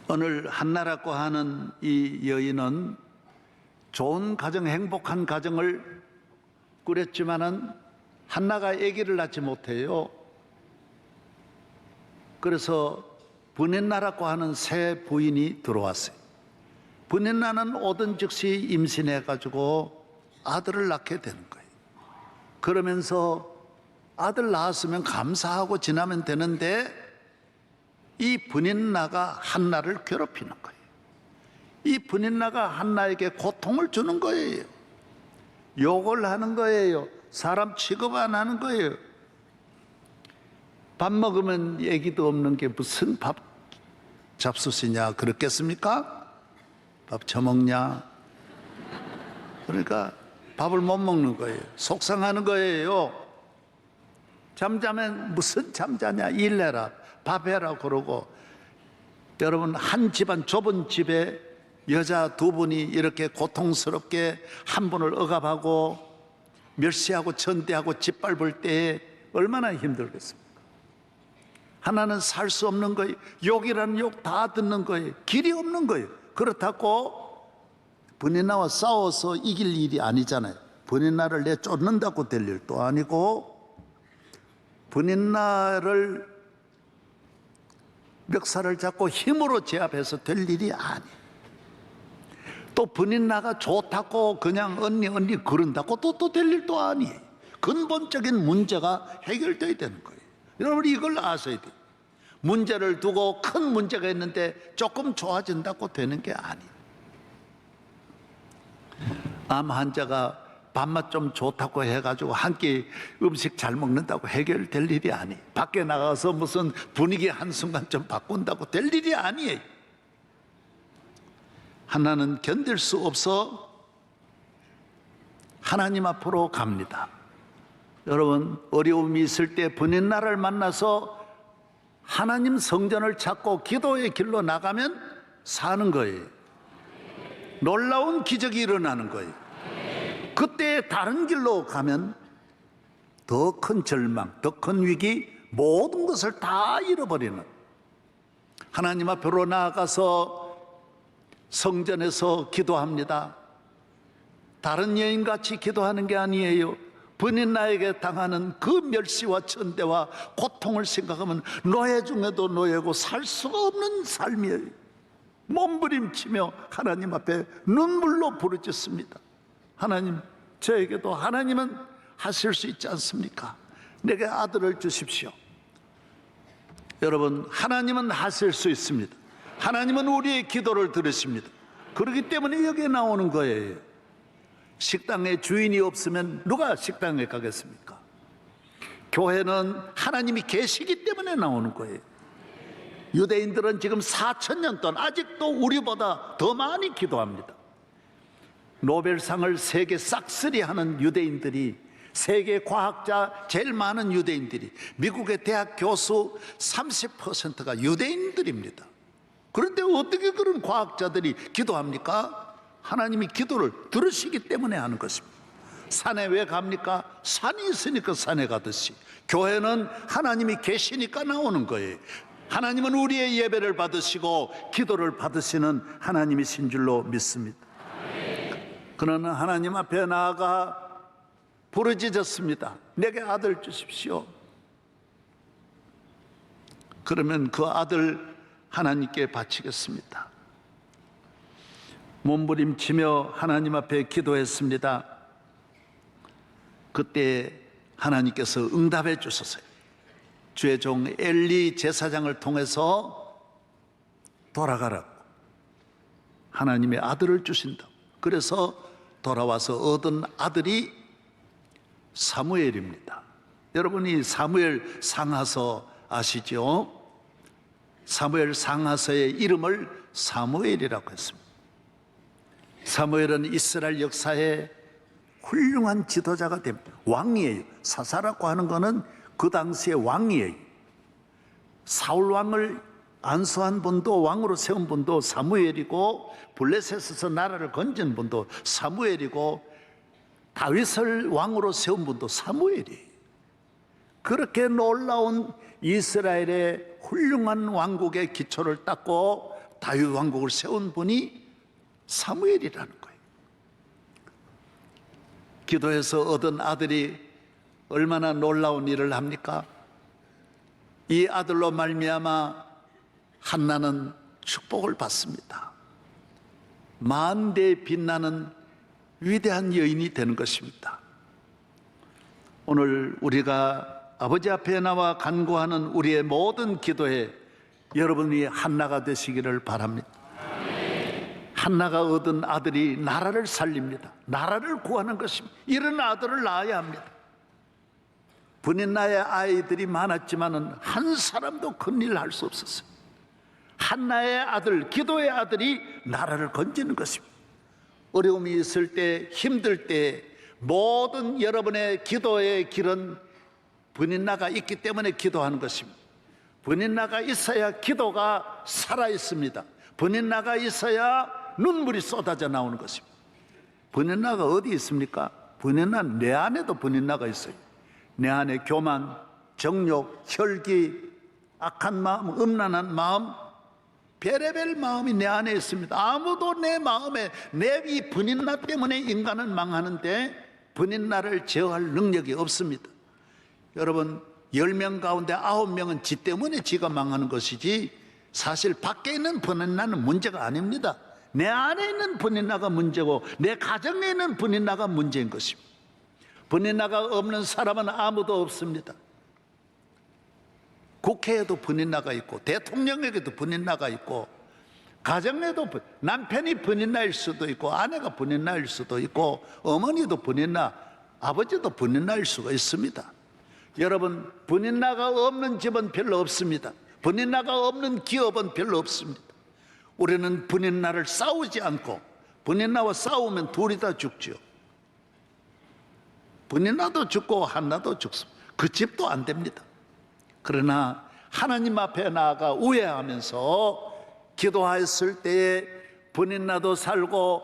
오늘 한나라고 하는 이 여인은 좋은 가정, 행복한 가정을 꾸렸지만은 한나가 아기를 낳지 못해요. 그래서 브닌나라고 하는 새 부인이 들어왔어요. 브닌나는 오던 즉시 임신해가지고 아들을 낳게 되는 거예요. 그러면서 아들 낳았으면 감사하고 지나면 되는데 이 브닌나가 한나를 괴롭히는 거예요. 이 브닌나가 한나에게 고통을 주는 거예요. 욕을 하는 거예요. 사람 취급 안 하는 거예요. 밥 먹으면 얘기도 없는 게 무슨 밥 잡수시냐 그렇겠습니까? 밥 처먹냐? 그러니까 밥을 못 먹는 거예요. 속상하는 거예요. 잠자면 무슨 잠자냐, 일해라, 밥해라 그러고. 여러분, 한 집안 좁은 집에 여자 두 분이 이렇게 고통스럽게 한 분을 억압하고 멸시하고 천대하고 짓밟을 때에 얼마나 힘들겠습니까? 하나는 살 수 없는 거예요. 욕이라는 욕 다 듣는 거예요. 길이 없는 거예요. 그렇다고 브닌나와 싸워서 이길 일이 아니잖아요. 브닌나를 내쫓는다고 될 일도 아니고, 브닌나를 멱살을 잡고 힘으로 제압해서 될 일이 아니에요. 또 브닌나가 좋다고 그냥 언니 그런다고 또 될 일도 아니에요. 근본적인 문제가 해결돼야 되는 거예요. 여러분, 이걸 아셔야 돼요. 문제를 두고 큰 문제가 있는데 조금 좋아진다고 되는 게 아니에요. 암 환자가 밥맛 좀 좋다고 해가지고 한 끼 음식 잘 먹는다고 해결될 일이 아니에요. 밖에 나가서 무슨 분위기 한순간 좀 바꾼다고 될 일이 아니에요. 하나는 견딜 수 없어 하나님 앞으로 갑니다. 여러분, 어려움이 있을 때 브닌나를 만나서 하나님 성전을 찾고 기도의 길로 나가면 사는 거예요. 놀라운 기적이 일어나는 거예요. 그때 다른 길로 가면 더 큰 절망, 더 큰 위기, 모든 것을 다 잃어버리는, 하나님 앞으로 나아가서 성전에서 기도합니다. 다른 여인같이 기도하는 게 아니에요. 브닌나에게 당하는 그 멸시와 천대와 고통을 생각하면 노예 중에도 노예고 살 수가 없는 삶이에요. 몸부림치며 하나님 앞에 눈물로 부르짖습니다. 하나님, 저에게도 하나님은 하실 수 있지 않습니까? 내게 아들을 주십시오. 여러분, 하나님은 하실 수 있습니다. 하나님은 우리의 기도를 들으십니다. 그렇기 때문에 여기에 나오는 거예요. 식당에 주인이 없으면 누가 식당에 가겠습니까? 교회는 하나님이 계시기 때문에 나오는 거예요. 유대인들은 지금 4,000년 동안 아직도 우리보다 더 많이 기도합니다. 노벨상을 세계 싹쓸이 하는 유대인들이, 세계 과학자 제일 많은 유대인들이, 미국의 대학 교수 30%가 유대인들입니다. 그런데 어떻게 그런 과학자들이 기도합니까? 하나님이 기도를 들으시기 때문에 하는 것입니다. 산에 왜 갑니까? 산이 있으니까 산에 가듯이 교회는 하나님이 계시니까 나오는 거예요. 하나님은 우리의 예배를 받으시고 기도를 받으시는 하나님이신 줄로 믿습니다. 그러나 하나님 앞에 나아가 부르짖었습니다. 내게 아들 주십시오. 그러면 그 아들 하나님께 바치겠습니다. 몸부림치며 하나님 앞에 기도했습니다. 그때 하나님께서 응답해 주셨어요. 주의 종 엘리 제사장을 통해서 돌아가라고 하나님의 아들을 주신다고. 그래서 돌아와서 얻은 아들이 사무엘입니다. 여러분이 사무엘 상하서 아시죠? 사무엘 상하서의 이름을 사무엘이라고 했습니다. 사무엘은 이스라엘 역사에 훌륭한 지도자가 됩니다. 왕이에요. 사사라고 하는 것은 그 당시의 왕이에요. 사울 왕을 안수한 분도, 왕으로 세운 분도 사무엘이고, 블레셋에서 나라를 건진 분도 사무엘이고, 다윗을 왕으로 세운 분도 사무엘이에요. 그렇게 놀라운 이스라엘의 훌륭한 왕국의 기초를 닦고 다윗 왕국을 세운 분이 사무엘이라는 거예요. 기도해서 얻은 아들이 얼마나 놀라운 일을 합니까? 이 아들로 말미암아 한나는 축복을 받습니다. 만대에 빛나는 위대한 여인이 되는 것입니다. 오늘 우리가 아버지 앞에 나와 간구하는 우리의 모든 기도에 여러분이 한나가 되시기를 바랍니다. 한나가 얻은 아들이 나라를 살립니다. 나라를 구하는 것입니다. 이런 아들을 낳아야 합니다. 브닌나의 아이들이 많았지만은 한 사람도 큰일을 할 수 없었어요. 한나의 아들, 기도의 아들이 나라를 건지는 것입니다. 어려움이 있을 때, 힘들 때 모든 여러분의 기도의 길은 브닌나가 있기 때문에 기도하는 것입니다. 브닌나가 있어야 기도가 살아 있습니다. 브닌나가 있어야 눈물이 쏟아져 나오는 것입니다. 브닌나가 어디 있습니까? 브닌나는 내 안에도 브닌나가 있어요. 내 안에 교만, 정욕, 혈기, 악한 마음, 음란한 마음, 별의별 마음이 내 안에 있습니다. 아무도 내 마음에, 내 이 브닌나 때문에 인간은 망하는데 브닌나를 제어할 능력이 없습니다. 여러분, 10명 가운데 9명은 지 때문에 지가 망하는 것이지 사실 밖에 있는 브닌나는 문제가 아닙니다. 내 안에 있는 브닌나가 문제고 내 가정에 있는 브닌나가 문제인 것입니다. 브닌나가 없는 사람은 아무도 없습니다. 국회에도 브닌나가 있고 대통령에게도 브닌나가 있고 가정에도 남편이 브닌나일 수도 있고 아내가 브닌나일 수도 있고 어머니도 브닌나, 아버지도 브닌나일 수가 있습니다. 여러분, 브닌나가 없는 집은 별로 없습니다. 브닌나가 없는 기업은 별로 없습니다. 우리는 브닌나를 싸우지 않고, 브닌나와 싸우면 둘이 다 죽죠. 브닌나도 죽고 한나도 죽습니다. 그 집도 안 됩니다. 그러나 하나님 앞에 나아가 우애하면서 기도했을 때에 브닌나도 살고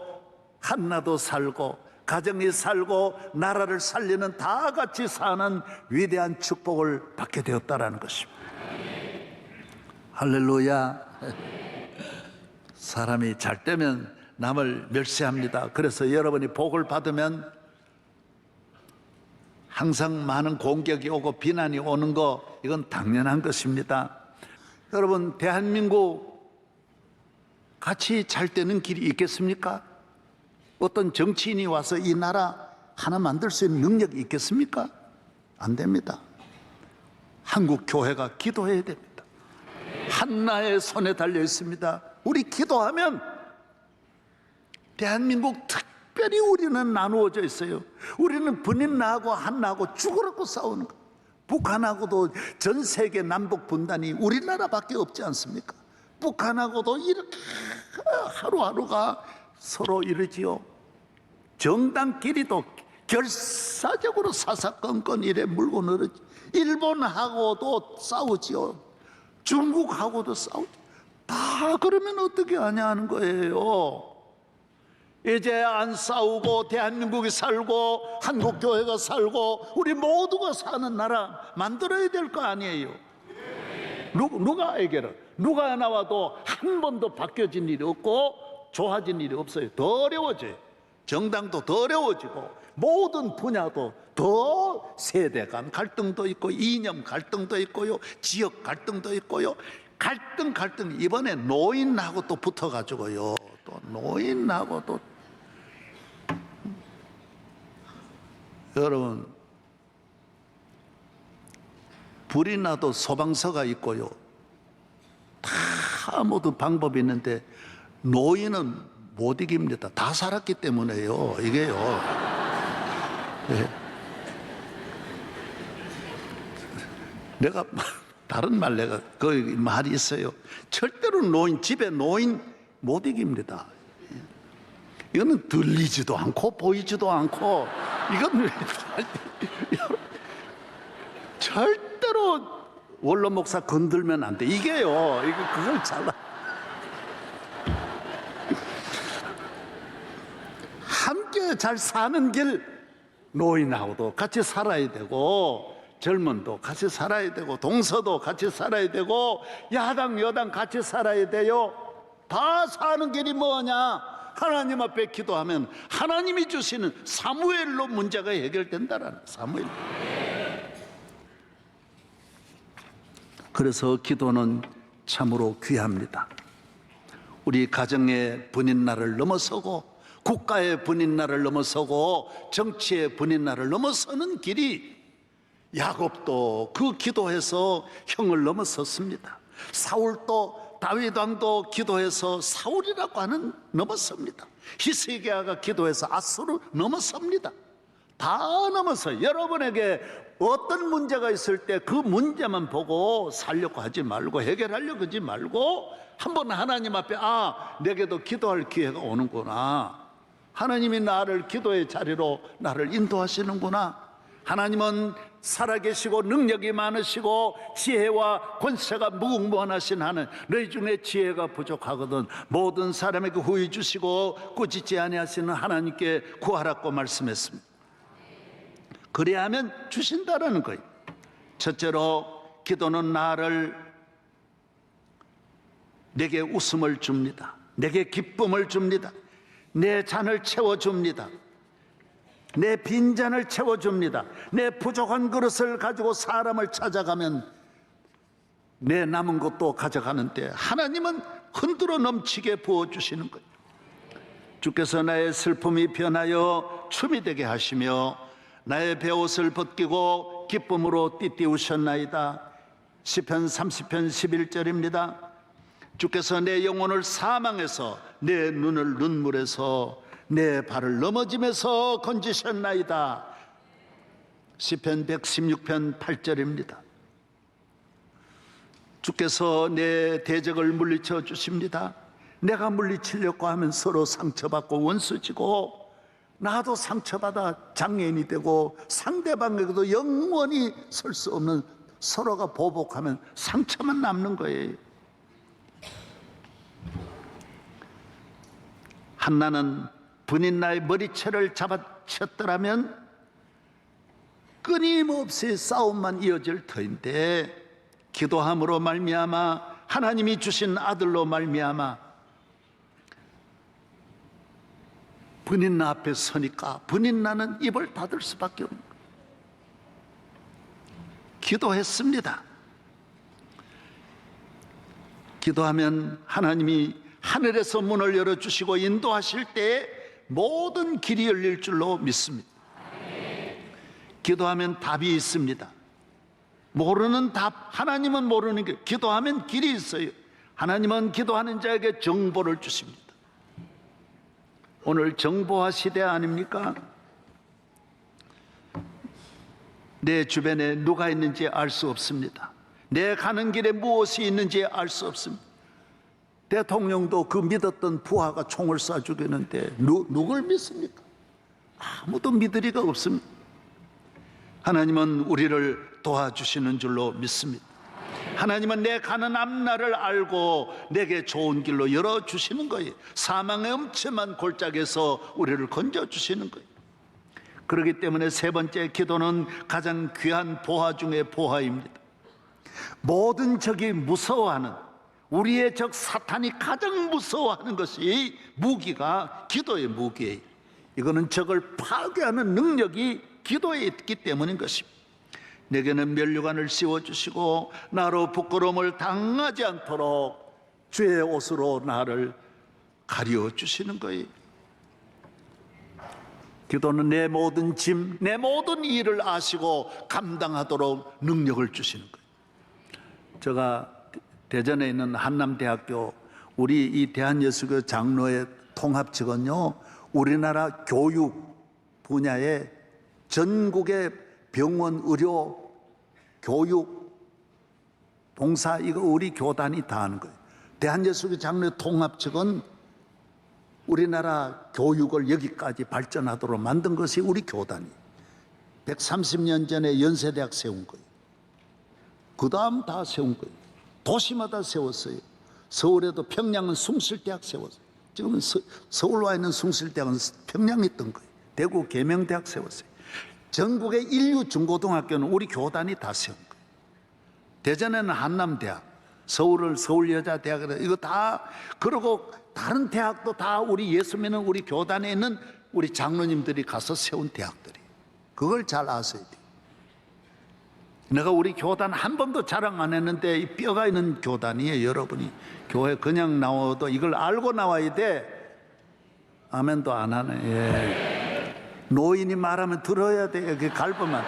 한나도 살고 가정이 살고 나라를 살리는 다 같이 사는 위대한 축복을 받게 되었다라는 것입니다. 할렐루야. 사람이 잘 되면 남을 멸시합니다. 그래서 여러분이 복을 받으면 항상 많은 공격이 오고 비난이 오는 거, 이건 당연한 것입니다. 여러분, 대한민국 같이 잘 되는 길이 있겠습니까? 어떤 정치인이 와서 이 나라 하나 만들 수 있는 능력이 있겠습니까? 안 됩니다. 한국 교회가 기도해야 됩니다. 한나의 손에 달려 있습니다. 우리 기도하면 대한민국 특별히 우리는 나누어져 있어요. 우리는 브닌나하고 한나하고 죽으라고 싸우는 거. 북한하고도 전 세계 남북 분단이 우리나라밖에 없지 않습니까? 북한하고도 이렇게 하루하루가 서로 이러지요. 정당끼리도 결사적으로 사사건건 이래 물고 늘어지. 일본하고도 싸우지요. 중국하고도 싸우죠. 다 그러면 어떻게 하냐 하는 거예요. 이제 안 싸우고 대한민국이 살고 한국교회가 살고 우리 모두가 사는 나라 만들어야 될 거 아니에요. 누가 해결을? 누가 나와도 한 번도 바뀌어진 일이 없고 좋아진 일이 없어요. 더 어려워져요. 정당도 더 어려워지고 모든 분야도 더 세대 간 갈등도 있고 이념 갈등도 있고요. 지역 갈등도 있고요. 갈등 이번에 노인하고 또 붙어가지고요. 또 노인하고 또 여러분, 불이 나도 소방서가 있고요. 다 모두 방법이 있는데 노인은 못 이깁니다. 다 살았기 때문에요. 이게요. 네. 내가 다른 말 내가 그 말이 있어요. 절대로 노인 집에 노인 못 이깁니다. 이거는 들리지도 않고 보이지도 않고 이건 절대로 원로 목사 건들면 안 돼. 이게요. 이거 그걸 잘라. 함께 잘 사는 길, 노인하고도 같이 살아야 되고 젊은도 같이 살아야 되고 동서도 같이 살아야 되고 야당 여당 같이 살아야 돼요. 다 사는 길이 뭐냐? 하나님 앞에 기도하면 하나님이 주시는 사무엘로 문제가 해결된다라는 사무엘. 그래서 기도는 참으로 귀합니다. 우리 가정의 분인날을 넘어서고 국가의 분인날을 넘어서고 정치의 분인날을 넘어서는 길이, 야곱도 그 기도해서 형을 넘어섰습니다. 사울도, 다윗 왕도 기도해서 사울이라고 하는 넘어섭니다. 히스기야가 기도해서 아수를 넘어섭니다. 다 넘어서 여러분에게 어떤 문제가 있을 때 그 문제만 보고 살려고 하지 말고, 해결하려고 하지 말고, 한번 하나님 앞에 내게도 기도할 기회가 오는구나, 하나님이 나를 기도의 자리로 나를 인도하시는구나, 하나님은 살아계시고 능력이 많으시고 지혜와 권세가 무궁무한하신 하는, 너희 중에 지혜가 부족하거든 모든 사람에게 후히 주시고 꾸짖지 아니하시는 하나님께 구하라고 말씀했습니다. 그래야 하면 주신다라는 거예요. 첫째로 기도는 내게 웃음을 줍니다. 내게 기쁨을 줍니다. 내 잔을 채워줍니다. 내 빈잔을 채워줍니다. 내 부족한 그릇을 가지고 사람을 찾아가면 내 남은 것도 가져가는데 하나님은 흔들어 넘치게 부어주시는 거예요. 주께서 나의 슬픔이 변하여 춤이 되게 하시며 나의 베옷을 벗기고 기쁨으로 띠띠우셨나이다. 시편 30편 11절입니다. 주께서 내 영혼을 사망에서, 내 눈을 눈물에서, 내 발을 넘어짐에서 건지셨나이다. 시편 116편 8절입니다. 주께서 내 대적을 물리쳐 주십니다. 내가 물리치려고 하면 서로 상처받고 원수지고, 나도 상처받아 장애인이 되고 상대방에게도 영원히 설 수 없는, 서로가 보복하면 상처만 남는 거예요. 한나는 분인나의 머리채를 잡아쳤더라면 끊임없이 싸움만 이어질 터인데, 기도함으로 말미암아, 하나님이 주신 아들로 말미암아 분인나 앞에 서니까 분인나는 입을 닫을 수밖에 없는 거예요. 기도했습니다. 기도하면 하나님이 하늘에서 문을 열어주시고 인도하실 때 모든 길이 열릴 줄로 믿습니다. 기도하면 답이 있습니다. 모르는 답, 하나님은 모르는 길, 기도하면 길이 있어요. 하나님은 기도하는 자에게 정보를 주십니다. 오늘 정보화 시대 아닙니까? 내 주변에 누가 있는지 알 수 없습니다. 내 가는 길에 무엇이 있는지 알 수 없습니다. 대통령도 그 믿었던 부하가 총을 쏴 죽였는데 누굴 믿습니까? 아무도 믿을 리가 없습니다. 하나님은 우리를 도와주시는 줄로 믿습니다. 하나님은 내 가는 앞날을 알고 내게 좋은 길로 열어주시는 거예요. 사망의 엄청난 골짜기에서 우리를 건져주시는 거예요. 그렇기 때문에 세 번째 기도는 가장 귀한 보화 중의 보화입니다. 모든 적이 무서워하는, 우리의 적 사탄이 가장 무서워하는 것이 무기가 기도의 무기예요. 이거는 적을 파괴하는 능력이 기도에 있기 때문인 것입니다. 내게는 면류관을 씌워주시고 나로 부끄러움을 당하지 않도록 주의 옷으로 나를 가려주시는 거예요. 기도는 내 모든 짐, 내 모든 일을 아시고 감당하도록 능력을 주시는 거예요. 제가 대전에 있는 한남대학교, 우리 이 대한예수교 장로의 통합측은요, 우리나라 교육 분야에 전국의 병원, 의료, 교육, 봉사, 이거 우리 교단이 다 하는 거예요. 대한예수교 장로의 통합측은 우리나라 교육을 여기까지 발전하도록 만든 것이 우리 교단이 130년 전에 연세대학 세운 거예요. 그 다음 다 세운 거예요. 도시마다 세웠어요. 서울에도 평양은 숭실대학 세웠어요. 지금은 서울 와 있는 숭실대학은 평양에 있던 거예요. 대구 계명대학 세웠어요. 전국의 인류 중고등학교는 우리 교단이 다 세운 거예요. 대전에는 한남대학, 서울을 서울여자대학이라 이거 다 그러고 다른 대학도 다 우리 예수 믿는 우리 교단에 있는 우리 장로님들이 가서 세운 대학들이 그걸 잘 아셔야 돼. 내가 우리 교단 한 번도 자랑 안 했는데 이 뼈가 있는 교단이에요. 여러분이 교회 그냥 나와도 이걸 알고 나와야 돼. 아멘도 안 하네. 예. 노인이 말하면 들어야 돼. 그 갈보만.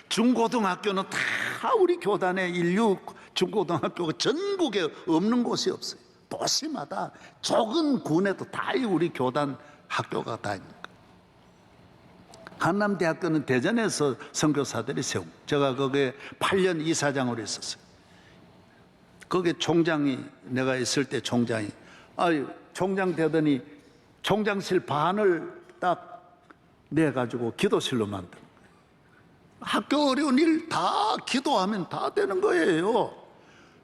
중고등학교는 다 우리 교단의 인류 중고등학교가 전국에 없는 곳이 없어요. 도시마다 적은 군에도 다 우리 교단 학교가 다 있는 거예요. 한남대학교는 대전에서 선교사들이 세운, 제가 거기에 8년 이사장으로 있었어요. 거기 총장이, 내가 있을 때 총장이, 총장 되더니 총장실 반을 딱 내가지고 기도실로 만든 거예요. 학교 어려운 일 다 기도하면 다 되는 거예요.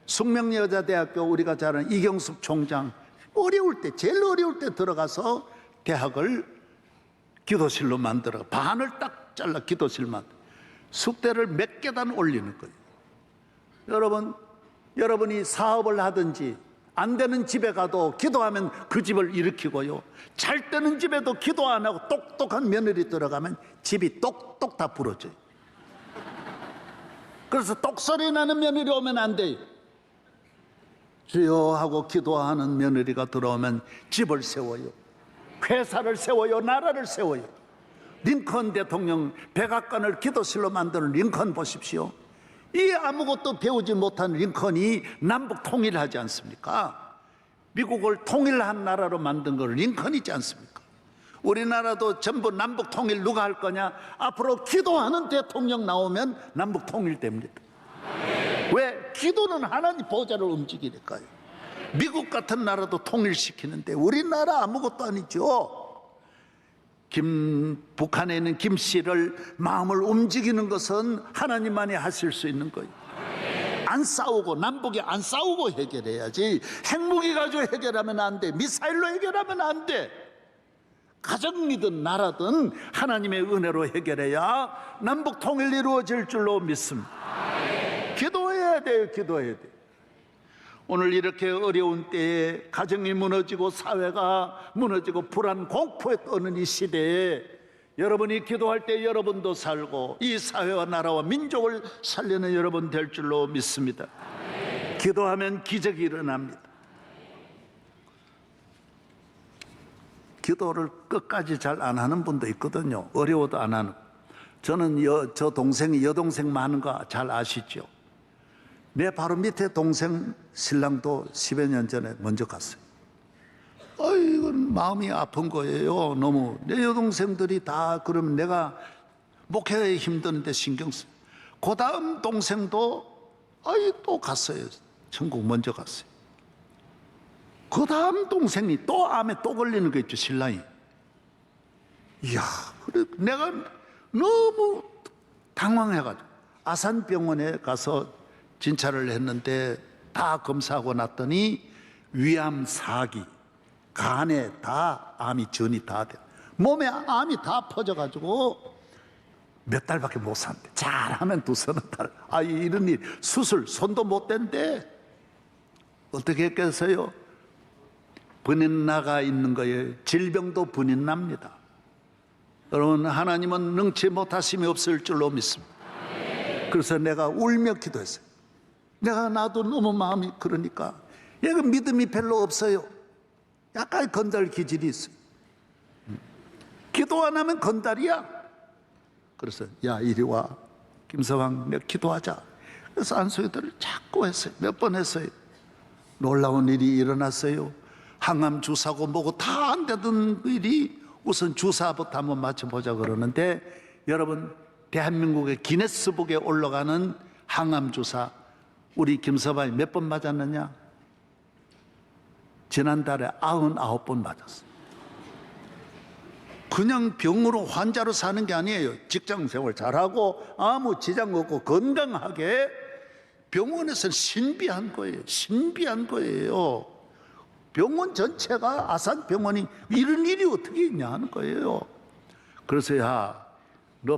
숙명여자대학교 우리가 잘 아는 이경숙 총장, 어려울 때, 제일 어려울 때 들어가서 대학을 기도실로 만들어 반을 딱 잘라 기도실만 숙대를 몇 계단 올리는 거예요. 여러분이 사업을 하든지 안 되는 집에 가도 기도하면 그 집을 일으키고요, 잘 되는 집에도 기도 안 하고 똑똑한 며느리 들어가면 집이 똑똑 다 부러져요. 그래서 똑소리 나는 며느리 오면 안 돼요. 주여 하고 기도하는 며느리가 들어오면 집을 세워요, 회사를 세워요, 나라를 세워요. 링컨 대통령 백악관을 기도실로 만드는 링컨 보십시오. 이 아무것도 배우지 못한 링컨이 남북 통일하지 않습니까? 미국을 통일한 나라로 만든 걸 링컨이지 않습니까? 우리나라도 전부 남북 통일 누가 할 거냐? 앞으로 기도하는 대통령 나오면 남북 통일됩니다. 왜? 기도는 하나님 보좌를 움직이니까요. 미국 같은 나라도 통일시키는데 우리나라 아무것도 아니죠. 북한에 있는 김 씨를 마음을 움직이는 것은 하나님만이 하실 수 있는 거예요. 안 싸우고, 남북이 안 싸우고 해결해야지. 핵무기 가지고 해결하면 안 돼. 미사일로 해결하면 안 돼. 가정이든 나라든 하나님의 은혜로 해결해야 남북 통일이 이루어질 줄로 믿습니다. 기도해야 돼요. 기도해야 돼요. 오늘 이렇게 어려운 때에 가정이 무너지고 사회가 무너지고 불안 공포에 떠는 이 시대에 여러분이 기도할 때 여러분도 살고 이 사회와 나라와 민족을 살리는 여러분 될 줄로 믿습니다. 기도하면 기적이 일어납니다. 기도를 끝까지 잘 안 하는 분도 있거든요. 어려워도 안 하는. 저는 저 동생이 여동생 많은 거 잘 아시죠? 내 바로 밑에 동생 신랑도 10여 년 전에 먼저 갔어요. 이건 마음이 아픈 거예요. 너무 내 여동생들이 다 그러면 내가 목회에 힘드는데 신경 써요. 그 다음 동생도 또 갔어요. 천국 먼저 갔어요. 그 다음 동생이 또 암에 또 걸리는 거 있죠, 신랑이. 이야, 그래 내가 너무 당황해가지고 아산병원에 가서 진찰을 했는데 다 검사하고 났더니 위암 4기, 간에 다 암이 전이 다 돼. 몸에 암이 다 퍼져가지고 몇 달밖에 못 산대. 잘하면 2-3달. 이런 일, 수술 손도 못 댄대. 어떻게 했겠어요? 분인 나가 있는 거예요. 질병도 분인 납니다. 여러분, 하나님은 능치 못하심이 없을 줄로 믿습니다. 그래서 내가 울며 기도했어요. 나도 너무 마음이 그러니까 얘가 믿음이 별로 없어요. 약간 건달 기질이 있어요. 기도 안 하면 건달이야. 그래서 야 이리 와, 김서방, 내가 기도하자. 그래서 안수기도를 자꾸 했어요. 몇 번 했어요. 놀라운 일이 일어났어요. 항암 주사고 뭐고 다 안 되던 일이 우선 주사부터 한번 맞춰보자 그러는데, 여러분, 대한민국의 기네스북에 올라가는 항암 주사 우리 김서방이 몇 번 맞았느냐? 지난달에 99번 맞았어요. 그냥 병으로 환자로 사는 게 아니에요. 직장생활 잘하고 아무 지장 없고 건강하게 병원에서는 신비한 거예요. 신비한 거예요. 병원 전체가 아산병원이 이런 일이 어떻게 있냐 하는 거예요. 그래서 야, 너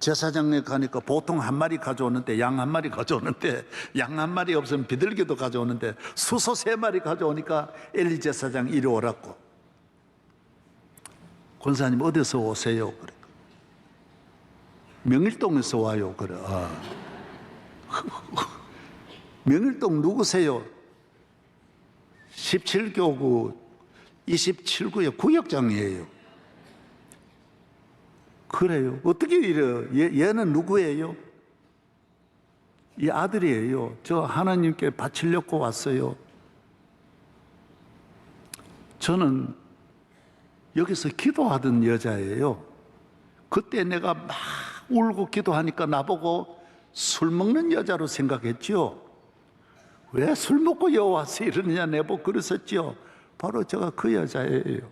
제사장에 가니까 보통 한 마리 가져오는데 양 한 마리 가져오는데 양 한 마리 없으면 비둘기도 가져오는데 수소 3마리 가져오니까 엘리 제사장 이리 오라고. 권사님 어디서 오세요? 그래. 명일동에서 와요. 그래. 아. 명일동 누구세요? 17교구 27구의 구역장이에요. 그래요. 어떻게 이래요? 얘는 누구예요? 이 아들이에요. 저 하나님께 바치려고 왔어요. 저는 여기서 기도하던 여자예요. 그때 내가 막 울고 기도하니까 나보고 술 먹는 여자로 생각했죠. 왜 술 먹고 여와서 이러느냐 내보고 그랬었죠. 바로 제가 그 여자예요.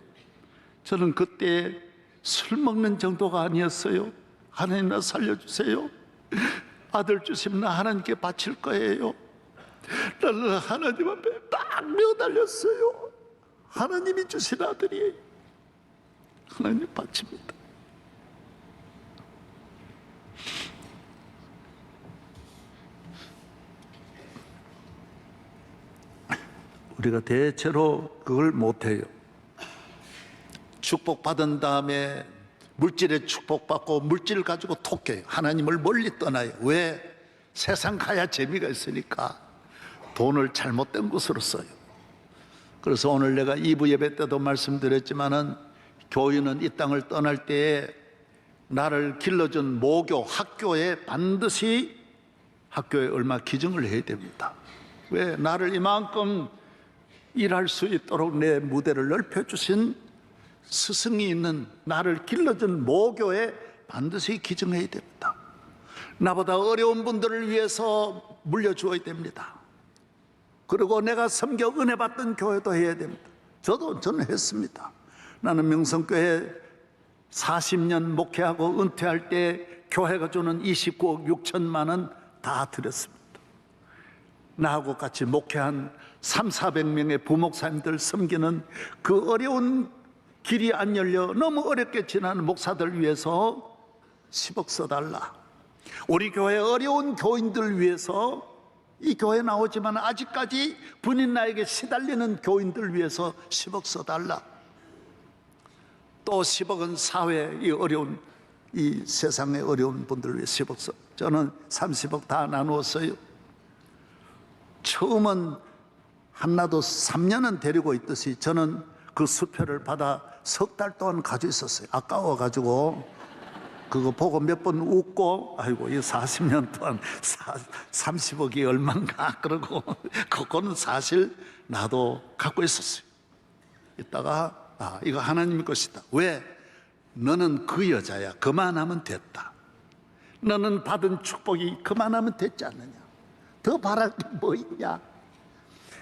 저는 그때 술 먹는 정도가 아니었어요. 하나님 나 살려주세요. 아들 주시면 나 하나님께 바칠 거예요. 나는 하나님 앞에 딱 매달렸어요. 하나님이 주신 아들이에요. 하나님 바칩니다. 우리가 대체로 그걸 못해요. 축복받은 다음에 물질에 축복받고 물질을 가지고 톡해요. 하나님을 멀리 떠나요. 왜? 세상 가야 재미가 있으니까 돈을 잘못된 곳으로 써요. 그래서 오늘 내가 2부 예배 때도 말씀드렸지만은 교인은 이 땅을 떠날 때에 나를 길러준 모교, 학교에 반드시 학교에 얼마 기증을 해야 됩니다. 왜? 나를 이만큼 일할 수 있도록 내 무대를 넓혀주신 스승이 있는 나를 길러준 모교에 반드시 기증해야 됩니다. 나보다 어려운 분들을 위해서 물려주어야 됩니다. 그리고 내가 섬겨 은혜 받던 교회도 해야 됩니다. 저는 했습니다. 나는 명성교회 40년 목회하고 은퇴할 때 교회가 주는 29억 6천만 원 다 드렸습니다. 나하고 같이 목회한 300~400명의 부목사님들 섬기는 그 어려운 길이 안 열려 너무 어렵게 지나는 목사들 위해서 10억 써달라. 우리 교회 어려운 교인들 위해서 이 교회 나오지만 아직까지 분인나에게 시달리는 교인들 위해서 10억 써달라. 또 10억은 사회의 어려운 이 세상의 어려운 분들을 위해 10억 써. 저는 30억 다 나누었어요. 처음은 한나도 3년은 데리고 있듯이 저는 그 수표를 받아 석 달 동안 가지고 있었어요. 아까워가지고 그거 보고 몇 번 웃고 아이고 이 40년 동안 30억이 얼만가 그러고 그거는 사실 나도 갖고 있었어요. 이따가 이거 하나님의 것이다. 왜? 너는 그 여자야. 그만하면 됐다. 너는 받은 축복이 그만하면 됐지 않느냐. 더 바랄 게 뭐 있냐.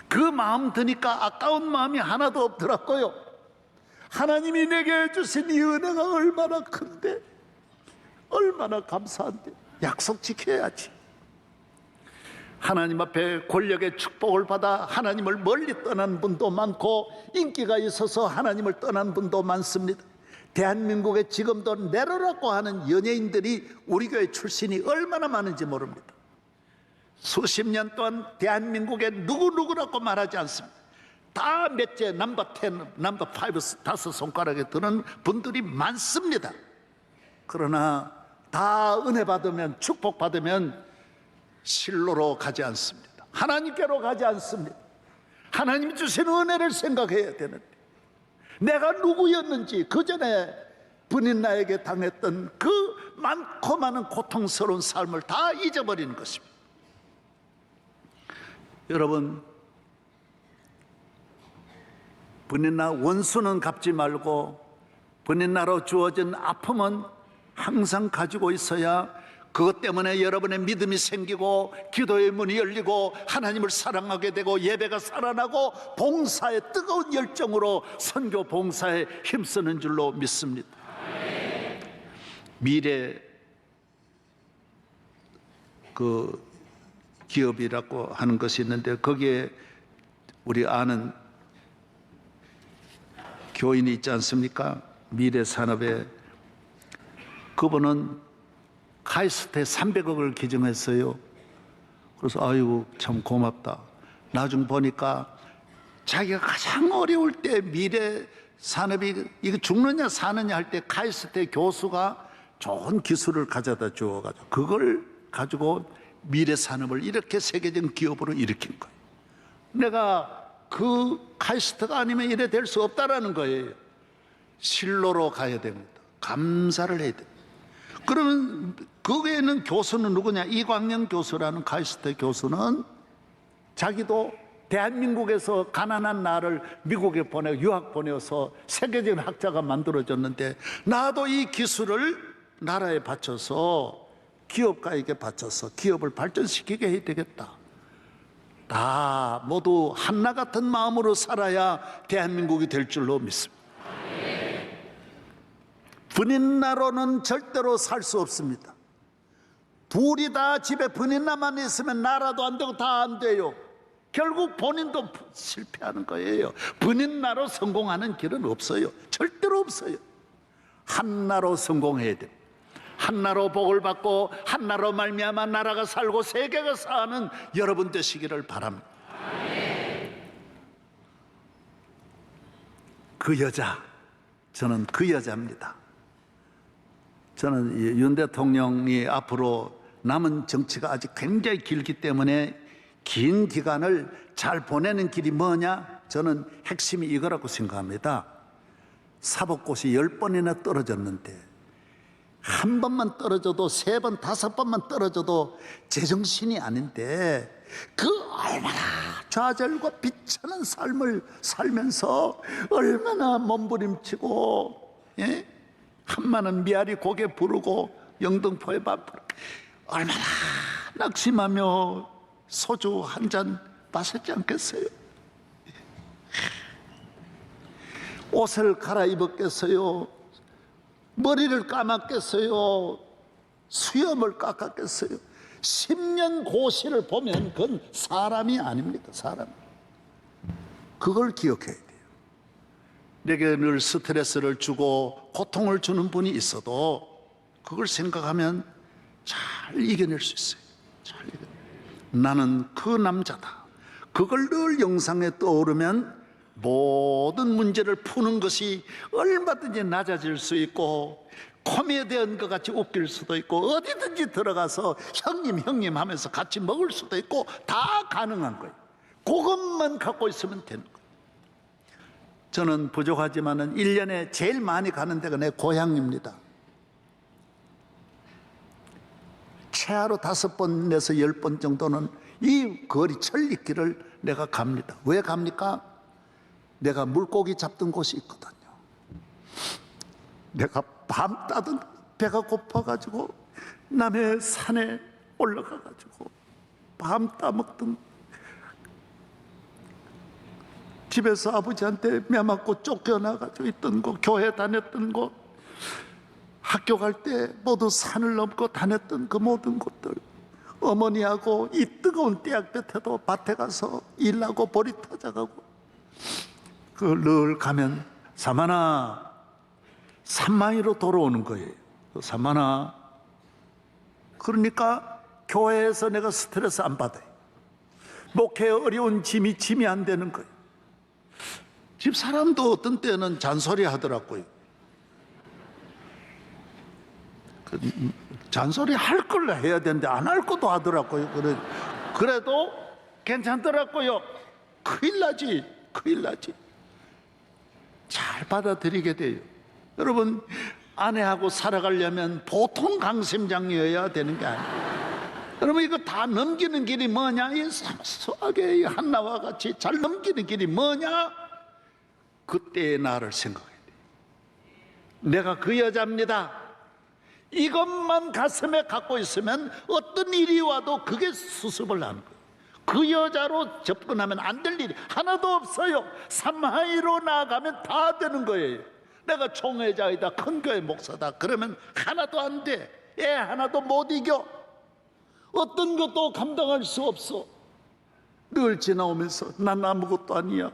그 마음 드니까 아까운 마음이 하나도 없더라고요. 하나님이 내게 주신 이 은혜가 얼마나 큰데, 얼마나 감사한데. 약속 지켜야지. 하나님 앞에 권력의 축복을 받아 하나님을 멀리 떠난 분도 많고 인기가 있어서 하나님을 떠난 분도 많습니다. 대한민국에 지금도 내로라고 하는 연예인들이 우리 교회 출신이 얼마나 많은지 모릅니다. 수십 년 동안 대한민국에 누구라고 말하지 않습니다. 다 몇째 넘버 10, 넘버 5, 다섯 손가락에 드는 분들이 많습니다. 그러나 다 은혜 받으면 축복 받으면 실로로 가지 않습니다. 하나님께로 가지 않습니다. 하나님 주신 은혜를 생각해야 되는데 내가 누구였는지 그 전에 분인나에게 당했던 그 많고 많은 고통스러운 삶을 다 잊어버리는 것입니다. 여러분, 분인나 원수는 갚지 말고 분인나로 주어진 아픔은 항상 가지고 있어야 그것 때문에 여러분의 믿음이 생기고 기도의 문이 열리고 하나님을 사랑하게 되고 예배가 살아나고 봉사의 뜨거운 열정으로 선교 봉사에 힘쓰는 줄로 믿습니다. 미래 그 기업이라고 하는 것이 있는데 거기에 우리 아는 교인이 있지 않습니까? 미래 산업에 그분은 카이스트에 300억을 기증했어요. 그래서 아이고 참 고맙다. 나중 보니까 자기가 가장 어려울 때 미래 산업이 이거 죽느냐 사느냐 할 때 카이스트 교수가 좋은 기술을 가져다 주어가지고 그걸 가지고 미래 산업을 이렇게 세계적 기업으로 일으킨 거예요. 내가 그 카이스트가 아니면 이래 될 수 없다라는 거예요. 실로로 가야 됩니다. 감사를 해야 됩니다. 그러면 거기에는 교수는 누구냐? 이광영 교수라는 카이스트 교수는 자기도 대한민국에서 가난한 나를 미국에 유학 보내서 세계적인 학자가 만들어졌는데 나도 이 기술을 나라에 바쳐서 기업가에게 바쳐서 기업을 발전시키게 해야 되겠다. 다 모두 한나 같은 마음으로 살아야 대한민국이 될 줄로 믿습니다. 분인나로는 절대로 살 수 없습니다. 둘이 다 집에 분인나만 있으면 나라도 안 되고 다 안 돼요. 결국 본인도 실패하는 거예요. 분인나로 성공하는 길은 없어요. 절대로 없어요. 한나로 성공해야 돼요. 한나로 복을 받고 한나로 말미암아 나라가 살고 세계가 사는 여러분 되시기를 바랍니다. 그 여자, 저는 그 여자입니다. 저는 윤 대통령이 앞으로 남은 정치가 아직 굉장히 길기 때문에 긴 기간을 잘 보내는 길이 뭐냐? 저는 핵심이 이거라고 생각합니다. 사법고시 10번이나 떨어졌는데 한 번만 떨어져도 3번, 5번만 떨어져도 제정신이 아닌데 그 얼마나 좌절과 비참한 삶을 살면서 얼마나 몸부림치고 한마는 미아리 고개 부르고 영등포에 밥 얼마나 낙심하며 소주 한 잔 마셨지 않겠어요? 옷을 갈아입었겠어요? 머리를 감았겠어요? 수염을 깎았겠어요? 10년 고시를 보면 그건 사람이 아닙니다. 사람. 그걸 기억해야 돼요. 내게 늘 스트레스를 주고 고통을 주는 분이 있어도 그걸 생각하면 잘 이겨낼 수 있어요. 잘 이겨낼. 나는 그 남자다. 그걸 늘 영상에 떠오르면 모든 문제를 푸는 것이 얼마든지 낮아질 수 있고 코미디언 것 같이 웃길 수도 있고 어디든지 들어가서 형님 하면서 같이 먹을 수도 있고 다 가능한 거예요. 그것만 갖고 있으면 되는 거예요. 저는 부족하지만은 1년에 제일 많이 가는 데가 내 고향입니다. 최하로 5번 내서 10번 정도는 이 거리 천리길을 내가 갑니다. 왜 갑니까? 내가 물고기 잡던 곳이 있거든요. 내가 밤 따든 배가 고파가지고 남해 산에 올라가가지고 밤 따먹던 집에서 아버지한테 매 맞고 쫓겨나가지고 있던 곳, 교회 다녔던 곳, 학교 갈 때 모두 산을 넘고 다녔던 그 모든 곳들, 어머니하고 이 뜨거운 떼약볕에도 밭에 가서 일하고 보리 터져가고 그 늘 가면 사마나 산마이로 돌아오는 거예요. 사마나. 그러니까 교회에서 내가 스트레스 안 받아요. 목회에 어려운 짐이 안 되는 거예요. 집 사람도 어떤 때는 잔소리 하더라고요. 잔소리 할 걸 해야 되는데 안 할 것도 하더라고요. 그래도 괜찮더라고요. 큰일 나지. 잘 받아들이게 돼요. 여러분, 아내하고 살아가려면 보통 강심장이어야 되는 게 아니에요. 여러분, 이거 다 넘기는 길이 뭐냐? 이 사소하게 한나와 같이 잘 넘기는 길이 뭐냐? 그때의 나를 생각해야 돼요. 내가 그 여자입니다. 이것만 가슴에 갖고 있으면 어떤 일이 와도 그게 수습을 하는 거예요. 그 여자로 접근하면 안 될 일이 하나도 없어요. 삼하이로 나아가면 다 되는 거예요. 내가 총회자이다, 큰 교회 목사다, 그러면 하나도 안 돼. 애 하나도 못 이겨. 어떤 것도 감당할 수 없어. 늘 지나오면서 난 아무것도 아니야,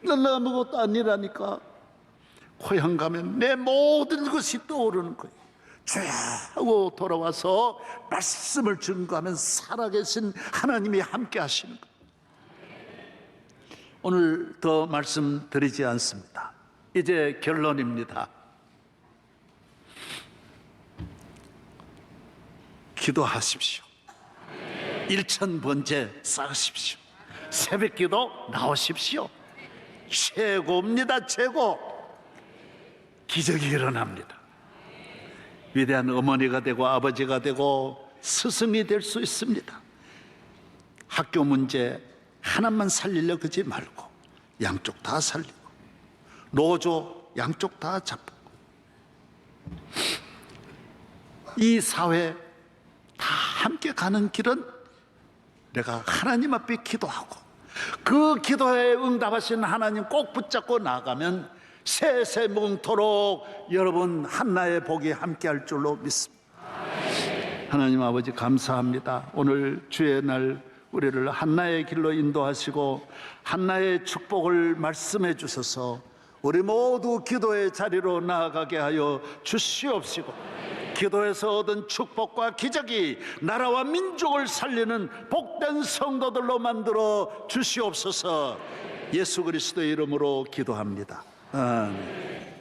난 아무것도 아니라니까. 고향 가면 내 모든 것이 떠오르는 거예요. 주야 하고 돌아와서 말씀을 증거하면 살아계신 하나님이 함께 하시는 것. 오늘 더 말씀드리지 않습니다. 이제 결론입니다. 기도하십시오. 일천번제 쌓으십시오. 새벽기도 나오십시오. 최고입니다. 최고. 기적이 일어납니다. 위대한 어머니가 되고 아버지가 되고 스승이 될 수 있습니다. 학교 문제 하나만 살리려 그러지 말고 양쪽 다 살리고, 노조 양쪽 다 잡고, 이 사회 다 함께 가는 길은 내가 하나님 앞에 기도하고 그 기도에 응답하신 하나님 꼭 붙잡고 나가면 세세뭉토록 여러분 한나의 복이 함께할 줄로 믿습니다. 하나님 아버지 감사합니다. 오늘 주의 날 우리를 한나의 길로 인도하시고 한나의 축복을 말씀해 주셔서 우리 모두 기도의 자리로 나아가게 하여 주시옵시고, 기도에서 얻은 축복과 기적이 나라와 민족을 살리는 복된 성도들로 만들어 주시옵소서. 예수 그리스도의 이름으로 기도합니다. 아멘.